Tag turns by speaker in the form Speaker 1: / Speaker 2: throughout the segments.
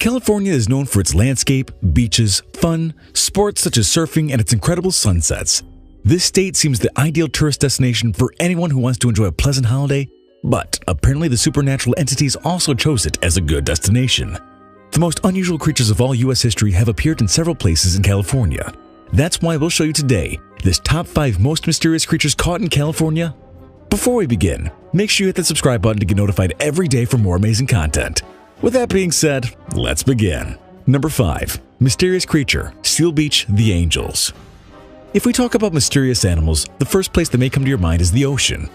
Speaker 1: California is known for its landscape, beaches, fun, sports such as surfing, and its incredible sunsets. This state seems the ideal tourist destination for anyone who wants to enjoy a pleasant holiday, but apparently the supernatural entities also chose it as a good destination. The most unusual creatures of all U.S. history have appeared in several places in California. That's why we'll show you today this top 5 most mysterious creatures caught in California. Before we begin, make sure you hit the subscribe button to get notified every day for more amazing content. With that being said, let's begin. Number 5. Mysterious creature, Seal Beach, the Angels. If we talk about mysterious animals, the first place that may come to your mind is the ocean.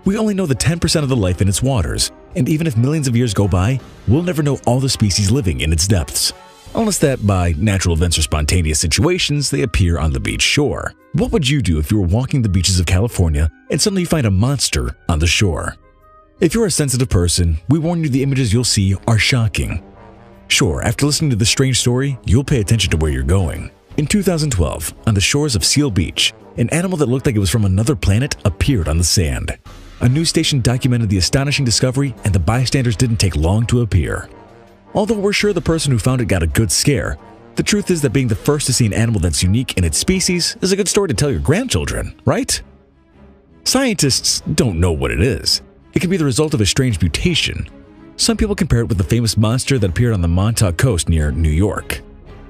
Speaker 1: We only know the 10% of the life in its waters, and even if millions of years go by, we'll never know all the species living in its depths. Unless that by natural events or spontaneous situations, they appear on the beach shore. What would you do if you were walking the beaches of California and suddenly you find a monster on the shore? If you're a sensitive person, we warn you the images you'll see are shocking. Sure, after listening to this strange story, you'll pay attention to where you're going. In 2012, on the shores of Seal Beach, an animal that looked like it was from another planet appeared on the sand. A news station documented the astonishing discovery, and the bystanders didn't take long to appear. Although we're sure the person who found it got a good scare, the truth is that being the first to see an animal that's unique in its species is a good story to tell your grandchildren, right? Scientists don't know what it is. It could be the result of a strange mutation. Some people compare it with the famous monster that appeared on the Montauk coast near New York.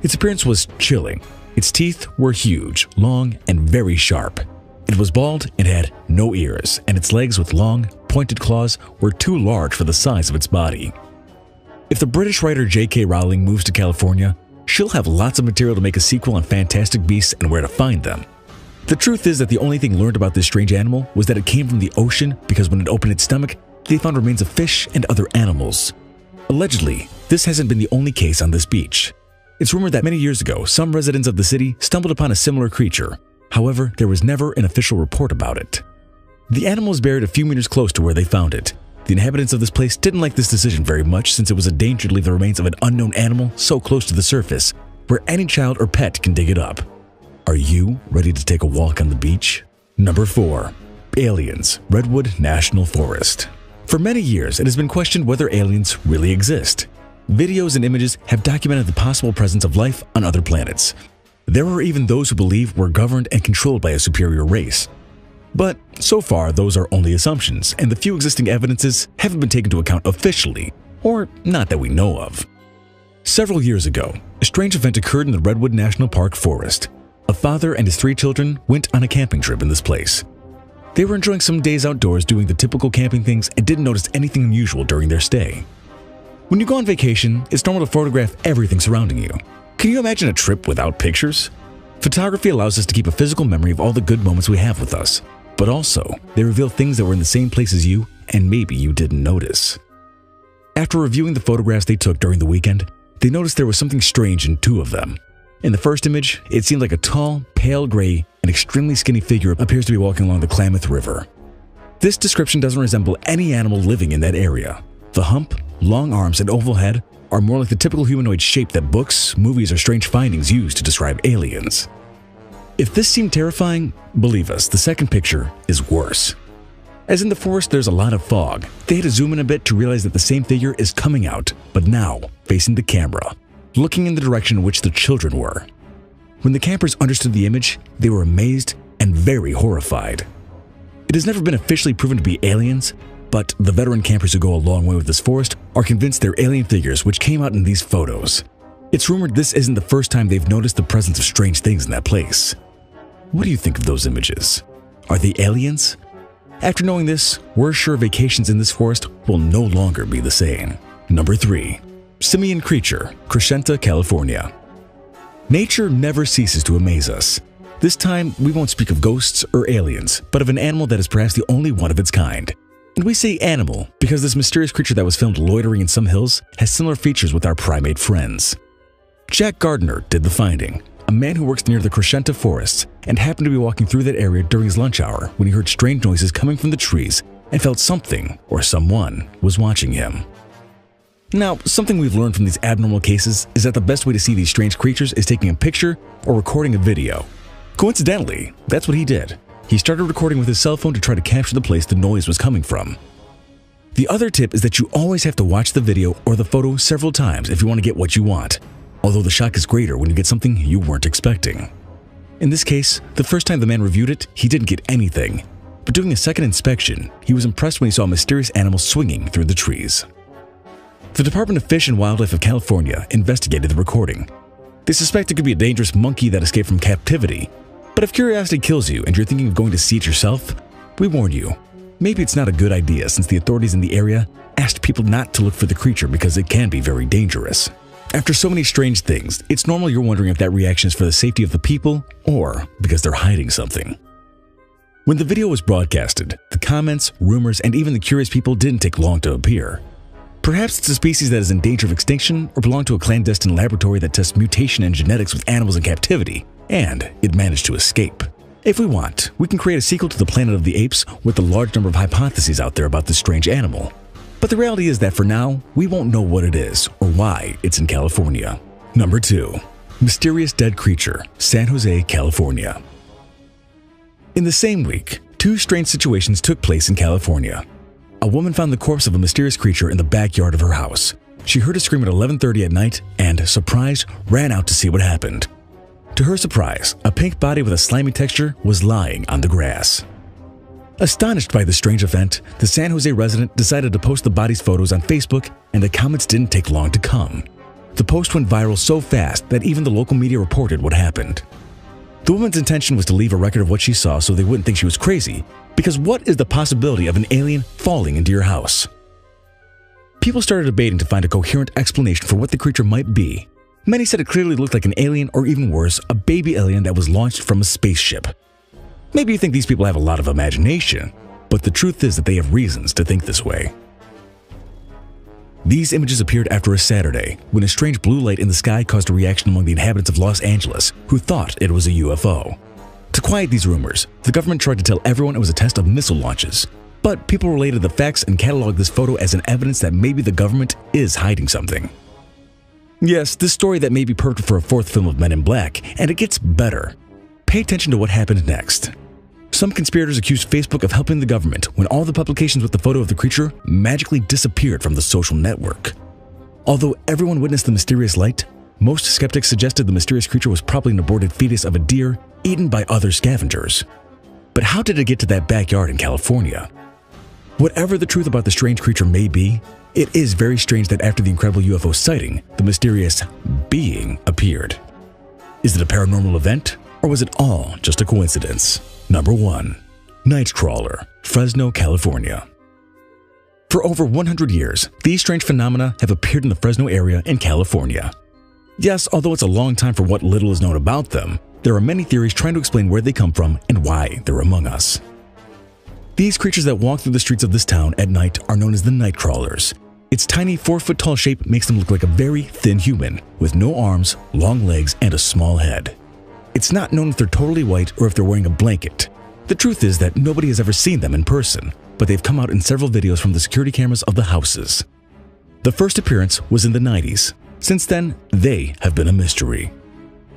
Speaker 1: Its appearance was chilling. Its teeth were huge, long, and very sharp. It was bald and had no ears, and its legs with long, pointed claws were too large for the size of its body. If the British writer J.K. Rowling moves to California, she'll have lots of material to make a sequel on fantastic beasts and where to find them. The truth is that the only thing learned about this strange animal was that it came from the ocean because when it opened its stomach, they found remains of fish and other animals. Allegedly, this hasn't been the only case on this beach. It's rumored that many years ago, some residents of the city stumbled upon a similar creature. However, there was never an official report about it. The animal was buried a few meters close to where they found it. The inhabitants of this place didn't like this decision very much since it was a danger to leave the remains of an unknown animal so close to the surface, where any child or pet can dig it up. Are you ready to take a walk on the beach? Number 4. Aliens, Redwood National Forest. For many years, it has been questioned whether aliens really exist. Videos and images have documented the possible presence of life on other planets. There are even those who believe we're governed and controlled by a superior race. But so far, those are only assumptions, and the few existing evidences haven't been taken into account officially, or not that we know of. Several years ago, a strange event occurred in the Redwood National Park forest. A father and his 3 children went on a camping trip in this place. They were enjoying some days outdoors doing the typical camping things and didn't notice anything unusual during their stay. When you go on vacation, it's normal to photograph everything surrounding you. Can you imagine a trip without pictures? Photography allows us to keep a physical memory of all the good moments we have with us, but also they reveal things that were in the same place as you and maybe you didn't notice. After reviewing the photographs they took during the weekend, they noticed there was something strange in 2 of them. In the first image, it seemed like a tall, pale gray, and extremely skinny figure appears to be walking along the Klamath River. This description doesn't resemble any animal living in that area. The hump, long arms, and oval head are more like the typical humanoid shape that books, movies, or strange findings use to describe aliens. If this seemed terrifying, believe us, the second picture is worse. As in the forest, there's a lot of fog. They had to zoom in a bit to realize that the same figure is coming out, but now facing the camera, looking in the direction in which the children were. When the campers understood the image, they were amazed and very horrified. It has never been officially proven to be aliens, but the veteran campers who go a long way with this forest are convinced they're alien figures which came out in these photos. It's rumored this isn't the first time they've noticed the presence of strange things in that place. What do you think of those images? Are they aliens? After knowing this, we're sure vacations in this forest will no longer be the same. Number 3. Simian creature, Crescenta, California. Nature never ceases to amaze us. This time, we won't speak of ghosts or aliens, but of an animal that is perhaps the only one of its kind. And we say animal because this mysterious creature that was filmed loitering in some hills has similar features with our primate friends. Jack Gardner did the finding, a man who works near the Crescenta forests and happened to be walking through that area during his lunch hour when he heard strange noises coming from the trees and felt something or someone was watching him. Now, something we've learned from these abnormal cases is that the best way to see these strange creatures is taking a picture or recording a video. Coincidentally, that's what he did. He started recording with his cell phone to try to capture the place the noise was coming from. The other tip is that you always have to watch the video or the photo several times if you want to get what you want, although the shock is greater when you get something you weren't expecting. In this case, the first time the man reviewed it, he didn't get anything, but doing a second inspection, he was impressed when he saw a mysterious animal swinging through the trees. The Department of Fish and Wildlife of California investigated the recording. They suspect it could be a dangerous monkey that escaped from captivity, but if curiosity kills you and you're thinking of going to see it yourself, we warn you, maybe it's not a good idea since the authorities in the area asked people not to look for the creature because it can be very dangerous. After so many strange things, it's normal you're wondering if that reaction is for the safety of the people or because they're hiding something. When the video was broadcasted, the comments, rumors, and even the curious people didn't take long to appear. Perhaps it's a species that is in danger of extinction or belonged to a clandestine laboratory that tests mutation and genetics with animals in captivity, and it managed to escape. If we want, we can create a sequel to the Planet of the Apes with a large number of hypotheses out there about this strange animal. But the reality is that for now, we won't know what it is or why it's in California. Number 2. Mysterious dead creature, San Jose, California. In the same week, 2 strange situations took place in California. A woman found the corpse of a mysterious creature in the backyard of her house. She heard a scream at 11:30 at night and, surprised, ran out to see what happened. To her surprise, a pink body with a slimy texture was lying on the grass. Astonished by the strange event, the San Jose resident decided to post the body's photos on Facebook, and the comments didn't take long to come. The post went viral so fast that even the local media reported what happened. The woman's intention was to leave a record of what she saw so they wouldn't think she was crazy, because what is the possibility of an alien falling into your house? People started debating to find a coherent explanation for what the creature might be. Many said it clearly looked like an alien, or even worse, a baby alien that was launched from a spaceship. Maybe you think these people have a lot of imagination, but the truth is that they have reasons to think this way. These images appeared after a Saturday, when a strange blue light in the sky caused a reaction among the inhabitants of Los Angeles, who thought it was a UFO. To quiet these rumors, the government tried to tell everyone it was a test of missile launches, but people related the facts and cataloged this photo as an evidence that maybe the government is hiding something. Yes, this story that may be perfect for a 4th film of Men in Black, and it gets better. Pay attention to what happened next. Some conspirators accused Facebook of helping the government when all the publications with the photo of the creature magically disappeared from the social network. Although everyone witnessed the mysterious light, most skeptics suggested the mysterious creature was probably an aborted fetus of a deer eaten by other scavengers. But how did it get to that backyard in California? Whatever the truth about the strange creature may be, it is very strange that after the incredible UFO sighting, the mysterious being appeared. Is it a paranormal event, or was it all just a coincidence? Number 1. Nightcrawler, Fresno, California. For over 100 years, these strange phenomena have appeared in the Fresno area in California. Yes, although it's a long time for what little is known about them, there are many theories trying to explain where they come from and why they're among us. These creatures that walk through the streets of this town at night are known as the Nightcrawlers. Its tiny 4-foot-tall shape makes them look like a very thin human, with no arms, long legs, and a small head. It's not known if they're totally white or if they're wearing a blanket. The truth is that nobody has ever seen them in person, but they've come out in several videos from the security cameras of the houses. The first appearance was in the 90s. Since then, they have been a mystery.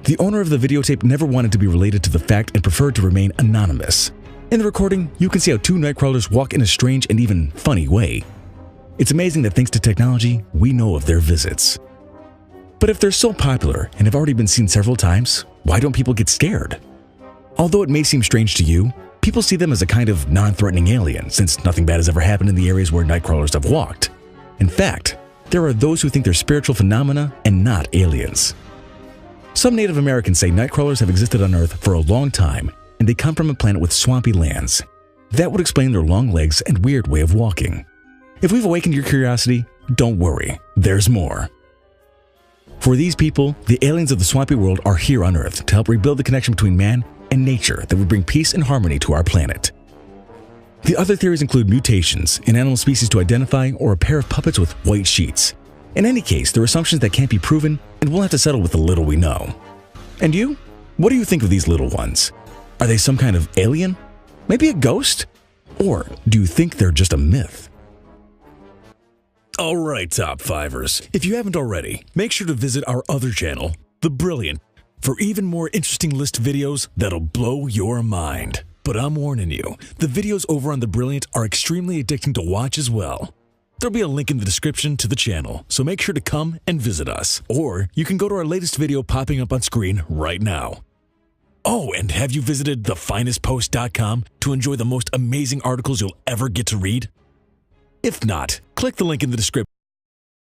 Speaker 1: The owner of the videotape never wanted to be related to the fact and preferred to remain anonymous. In the recording, you can see how 2 Nightcrawlers walk in a strange and even funny way. It's amazing that thanks to technology, we know of their visits. But if they're so popular and have already been seen several times, why don't people get scared? Although it may seem strange to you, people see them as a kind of non-threatening alien since nothing bad has ever happened in the areas where Nightcrawlers have walked. In fact, there are those who think they're spiritual phenomena and not aliens. Some Native Americans say Nightcrawlers have existed on Earth for a long time, and they come from a planet with swampy lands. That would explain their long legs and weird way of walking. If we've awakened your curiosity, don't worry, there's more. For these people, the aliens of the swampy world are here on Earth to help rebuild the connection between man and nature that would bring peace and harmony to our planet. The other theories include mutations, an animal species to identify, or a pair of puppets with white sheets. In any case, they're assumptions that can't be proven, and we'll have to settle with the little we know. And you? What do you think of these little ones? Are they some kind of alien? Maybe a ghost? Or do you think they're just a myth? Alright, Top 5ers, if you haven't already, make sure to visit our other channel, The Brilliant, for even more interesting list videos that'll blow your mind. But I'm warning you, the videos over on The Brilliant are extremely addicting to watch as well. There'll be a link in the description to the channel, so make sure to come and visit us. Or you can go to our latest video popping up on screen right now. Oh, and have you visited thefinestpost.com to enjoy the most amazing articles you'll ever get to read? If not, click the link in the description.